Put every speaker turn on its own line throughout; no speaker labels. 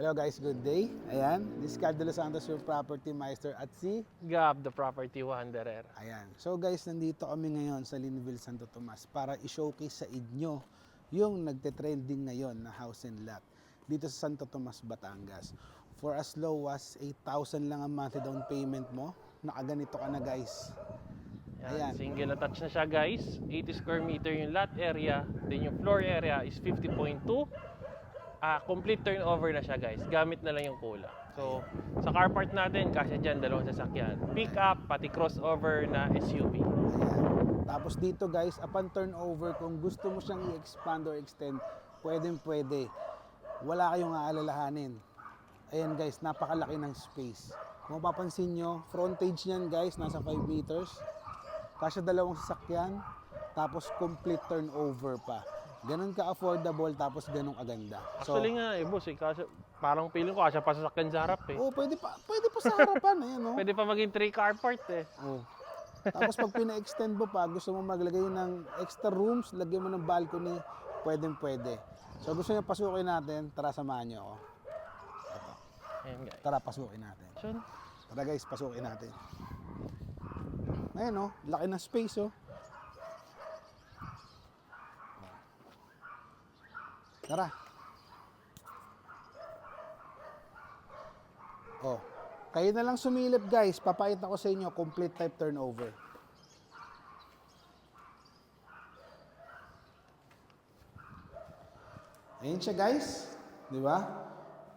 Hello guys, good day. Ayan, this is Carl De Los Santos, your property master at si
Gab, the property wanderer.
Ayan. So guys, nandito kami ngayon sa Linville, Santo Tomas para i-showcase sa inyo yung nagte-trending ngayon na house and lot dito sa Santo Tomas, Batangas. For as low as 8,000 lang ang monthly down payment mo, nakaganito ka na guys. Ayan.
Single attached na siya guys. 80 square meter yung lot area. Then yung floor area is 50.2. Complete turnover na siya guys. Gamit na lang yung kulang. So, sa car part natin, kasi dyan, dalawang sasakyan. Pick up, pati crossover na SUV.
Ayan. Tapos dito guys, upon turnover, kung gusto mo siyang i-expand or extend, pwede. Wala kayong aalalahanin. Ayan guys, napakalaki ng space. Kung mapapansin nyo, frontage niyan guys, nasa 5 meters. Kasi dalawang sasakyan, tapos complete turnover pa. Ganun ka-affordable, tapos ganun kaganda.
Actually nga boss, kasi parang feeling ko kasya pa sasakyan sa harap
Pwede pa sa harapan. Ayan, oh.
Pwede pa maging 3 car part
Oh. Tapos pag pina-extend mo pa, gusto mo maglagay ng extra rooms, lagyan mo ng balcony, pwede. So gusto niyo pasukin natin, tara samahan niyo ako. Ito.
Ayan guys.
Tara, pasukin natin.
Sure.
Tara guys, pasukin natin. Ayan, oh, laki ng space, oh. Tara. Oh, kayo na lang sumilip guys. Papakita ko sa inyo complete type turnover. Ayan siya guys. Di ba?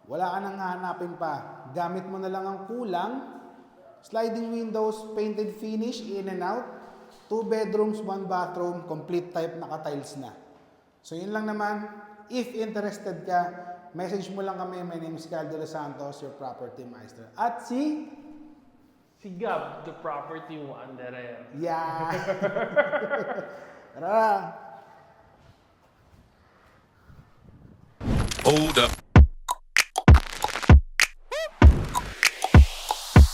Wala ka nang hahanapin pa. Gamit mo na lang ang kulang. Sliding windows, painted finish, in and out. 2 bedrooms, 1 bathroom, complete type naka-tiles na. So yun lang naman. If interested ka, message mo lang kami. My name is Carl De Los Santos, your property master. At si
Gab, the property wanderer.
Yeah. Tara.
Hold up.